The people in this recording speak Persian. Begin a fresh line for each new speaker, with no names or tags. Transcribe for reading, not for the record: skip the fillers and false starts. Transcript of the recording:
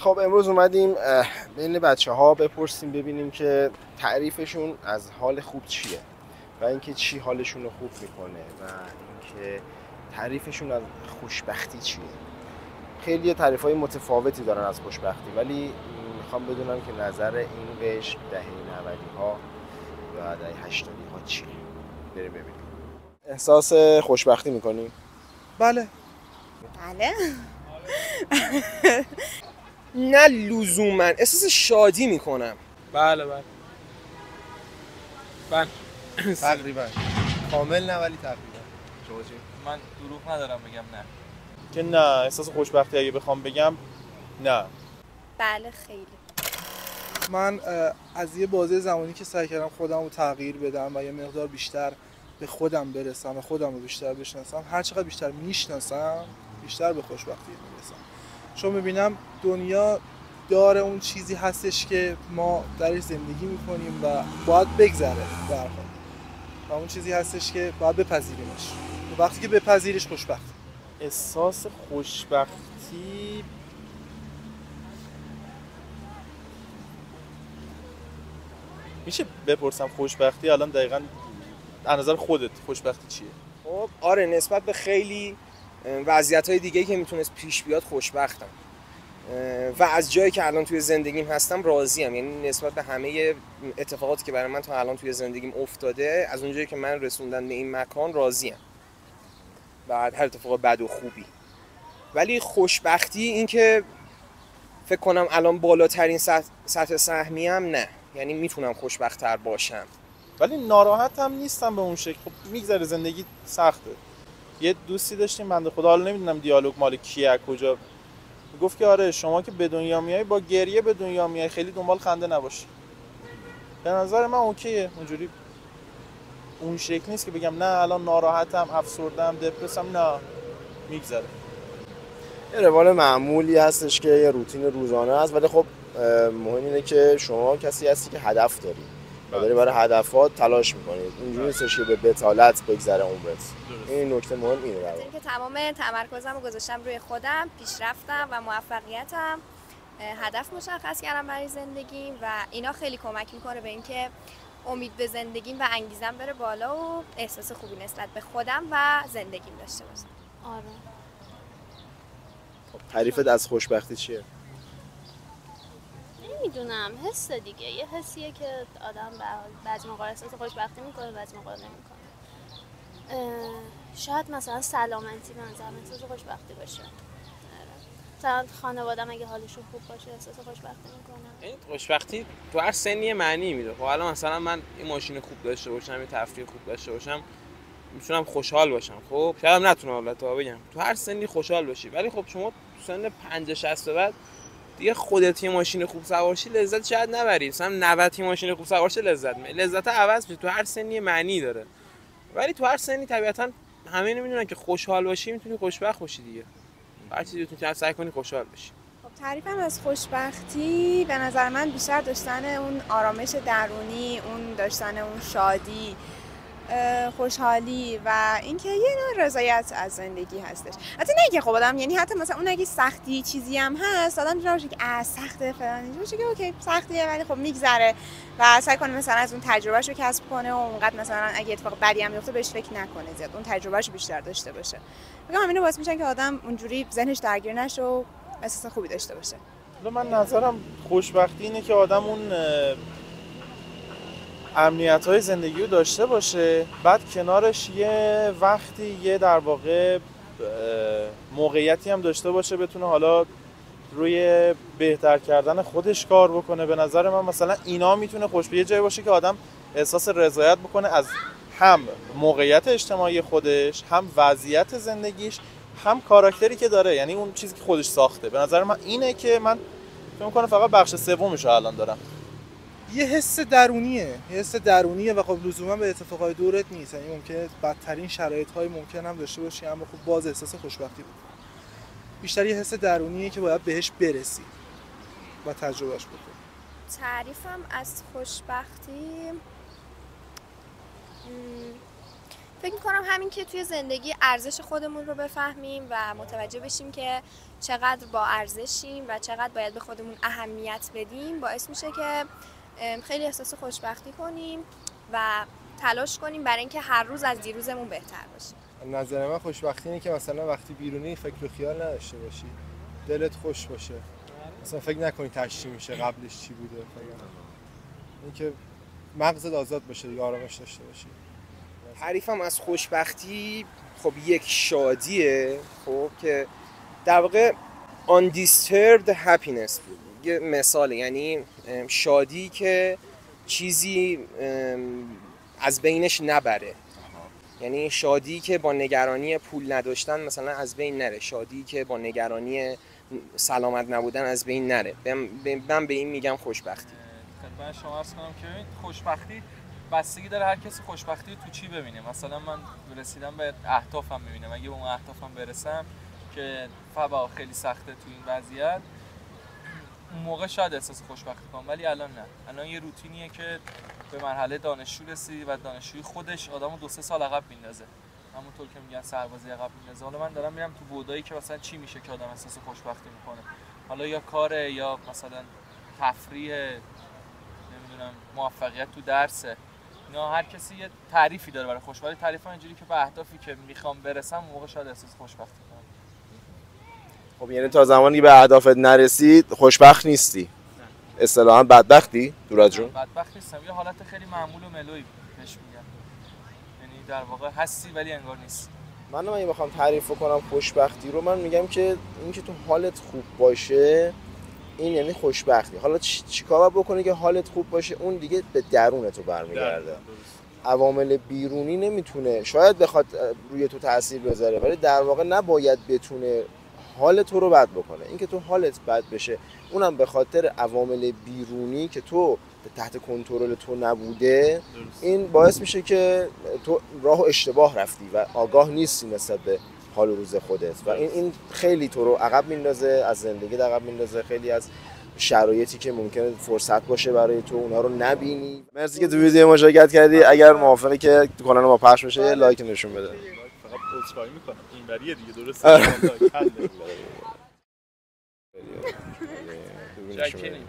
خب امروز اومدیم بین بچه‌ها بپرسیم ببینیم که تعریفشون از حال خوب چیه و اینکه چی حالشون رو خوب میکنه و اینکه تعریفشون از خوشبختی چیه. خیلی تعریف‌های متفاوتی دارن از خوشبختی، ولی میخوام بدونم که نظر این قشر دهه 90ها و دهه 80ها چیه. بریم ببینیم. احساس خوشبختی میکنیم؟
بله.
نه لزوما، احساس شادی میکنم.
بله
تقریبا کامل نه ولی تقریبا.
من دروغ ندارم بگم نه.
که نه، احساس خوشبختی اگه بخوام بگم نه.
بله خیلی.
من از یه بازه زمانی که سعی کردم خودم رو تغییر بدم و یه مقدار بیشتر به خودم برسم و خودم رو بیشتر بشناسم، هر چقدر بیشتر میشناسم بیشتر به خوشبختی میرسم. چون میبینم دنیا داره اون چیزی هستش که ما درش زندگی میکنیم و باید بگذره به هر حال، و اون چیزی هستش که باید بپذیریمش. وقتی که بپذیریش خوشبخت.
احساس خوشبختی میشه بپرسم خوشبختی الان دقیقاً از نظر خودت خوشبختی چیه؟
خب آره، نسبت به خیلی وضعیت‌های دیگه که میتونست پیش بیاد خوشبختم و از جایی که الان توی زندگیم هستم راضیم. یعنی نسبت به همه اتفاقاتی که برای من تا الان توی زندگیم افتاده، از اونجایی که من رسوندن به این مکان راضیم، بعد هر اتفاق بد و خوبی. ولی خوشبختی این که فکر کنم الان بالاترین سطح سهمیم نه، یعنی میتونم خوشبخت‌تر باشم
ولی ناراحت هم نیستم به اون شکل. خب میگذره، زندگی سخته. یه دوستی داشتیم بنده خدا، حالا نمیدونم دیالوگ مال کیه کجا، گفت که آره شما که به دنیا میای با گریه به دنیا میای، خیلی دنبال خنده نباشی. به نظر من اوکیه اونجوری، اون شکل نیست که بگم نه الان ناراحتم، افسردم، دپرسم. نه، میگذره.
یه روال معمولی هستش که یه روتین روزانه هست، ولی خب مهم اینه که شما کسی هستی که هدف داری و داری برای هدفات تلاش میکنید. اینجوری نیستش که به بتالت بگذره عمرت. این نکته مهم اینه در واقع.
اینکه تمام تمرکزم رو گذاشتم روی خودم، پیشرفتم و موفقیتم، هدف مشخص کردم برای زندگیم و اینا خیلی کمک میکنه به اینکه امید به زندگیم و انگیزم بره بالا و احساس خوبی نسبت به خودم و زندگیم داشته باشم.
آره.
تعریفت از خوشبختی چیه؟
نمیدونم، حس دیگه، یه حسیه که آدم بعضی موقع احساس خوشبختی میکنه، بعضی موقع نمیکنه. شاید مثلا سلامتی منظرم احساس خوشبختی باشه. مثلا خانواده‌ام اگه حالشون خوب باشه احساس خوشبختی میکنم.
این خوشبختی تو هر سنی معنی میده. خب الان مثلا من این ماشین خوب داشته باشم، این تفریح خوب داشته باشم، میتونم خوشحال باشم. خب شاید هم نتونم البته بگم تو هر سنی خوشحال باشی، ولی خب شما تو سن 50 60 به بعد دیگه خودت یه ماشین خوب سوار شی لذت شاید نبری. مثلا 90 ماشین خوب سوار شی لذت عوض میشه. تو هر سنی معنی داره، ولی تو هر سنی طبیعتا همه نمیدونن که خوشحال باشی میتونی خوشبخت باشی دیگه. هر چیزی میتونی سعی کنی خوشحال باشی.
خب تعریفم از خوشبختی به نظر من بیشتر داشتن اون آرامش درونی، اون داشتن اون شادی، خوشحالی و اینکه یه نوع رضایت از زندگی هستش. حتی نه که خب آدم، یعنی حتی مثلا اون اگه سختی چیزی هم هست آدم میتونه باشه که سخته فلان، باشه که اوکی سختیه ولی خب میگذره و سعی کنه مثلا از اون تجربهشو کسب کنه و اونقدر مثلا اگه اتفاق بدی هم بیفته بهش فکر نکنه، زیاد اون تجربهشو بیشتر داشته باشه. میگم همین باعث میشه که آدم اونجوری ذهنش درگیر نشه و احساس خوبی داشته باشه.
من نظرم خوشبختی اینه که آدم اون امنیت‌های زندگی رو داشته باشه، بعد کنارش یه وقتی یه در واقع موقعیتی هم داشته باشه بتونه حالا روی بهتر کردن خودش کار بکنه. به نظر من مثلا اینا میتونه یه جایی باشه که آدم احساس رضایت بکنه از هم موقعیت اجتماعی خودش، هم وضعیت زندگیش، هم کاراکتری که داره، یعنی اون چیزی که خودش ساخته. به نظر من اینه که من فکر می‌کنم فقط بخش سومش الان دارم.
یه حس درونیه و خب لزوما به اتفاقای دورت نیست. یعنی ممکنه بدترین شرایط‌های ممکن هم داشته باشی اما خب باز احساس خوشبختی بود. بیشتر یه حس درونیه که باید بهش برسی و تجربهش بکنی.
تعریفم از خوشبختی فکر می‌کنم همین که توی زندگی ارزش خودمون رو بفهمیم و متوجه بشیم که چقدر با ارزشیم و چقدر باید به خودمون اهمیت بدیم باعث میشه که خیلی احساس خوشبختی کنیم و تلاش کنیم برای اینکه هر روز از دیروزمون بهتر باشیم.
نظر من خوشبختی اینه که مثلا وقتی بیرونی فکر و خیال نداشته باشی، دلت خوش باشه، مثلا فکر نکنی تشتی میشه قبلش چی بوده، اینکه مغزت آزاد باشه دیگه، آرامش داشته باشی.
تعریفم از خوشبختی خب یک شادیه، خب که در واقع undisturbed happiness یه مثاله، یعنی شادی که چیزی از بینش نبره، یعنی شادی که با نگرانی پول نداشتن مثلا از بین نره، شادی که با نگرانی سلامت نبودن از بین نره. من به این میگم خوشبختی.
خدمت شما عرض کنم که خوشبختی بستگی داره هر کسی خوشبختی تو چی ببینه. مثلا من رسیدم به اهدافم میبینم، اگه به اون اهدافم برسم که فبا خیلی سخته تو این وضعیت، اون موقع شاید احساس خوشبختی کنم، ولی الان نه. الان یه روتینیه که به مرحله دانشجو رسیدی و دانشجوی خودش آدمو 2-3 سال عقب میندازه، همونطور که میگن سربازی عقب میندازه. حالا من دارم میرم تو بودایی که مثلا چی میشه که آدم احساس خوشبختی میکنه، حالا یا کاره یا مثلا تفریح، نمیدونم موفقیت تو درسه. اینا هر کسی یه تعریفی داره برای خوشبختی. تعریف اینجوری که به اهدافی که میخوام برسم اون موقع شاید احساس خوشبختی کنم.
خب یعنی تا زمانی به اهدافت نرسید خوشبخت نیستی، اصطلاحاً بدبختی دورت جون؟
بدبخت نیستم، یه حالت خیلی معمول و ملویی بهش میگن، یعنی در واقع هستی ولی انگار نیست.
من اگه بخوام تعریف کنم خوشبختی رو، من میگم که اینکه تو حالت خوب باشه این یعنی خوشبختی. حالا چیکار باید بکنی که حالت خوب باشه؟ اون دیگه به درونت رو برمیگرده. عوامل بیرونی نمیتونه، شاید بخواد روی تو تاثیر بذاره ولی در واقع نباید بتونه حال تو رو بد بکنه. اینکه تو حالت بد بشه اونم به خاطر عوامل بیرونی که تو تحت کنترل تو نبوده، این باعث میشه که تو راه اشتباه رفتی و آگاه نیستی نسبت به حال و روز خودت و این خیلی تو رو عقب میندازه، از زندگی عقب میندازه. خیلی از شرایطی که ممکنه فرصت باشه برای تو اونها رو نبینی. مرسی که تو ویدیو مشارکت کردی. اگر موافقی که کانال ما پخش بشه یه لایک نشون بده.
فقط عذرخواهی میکنم این وریه دیگه، درسته؟
چاکریم.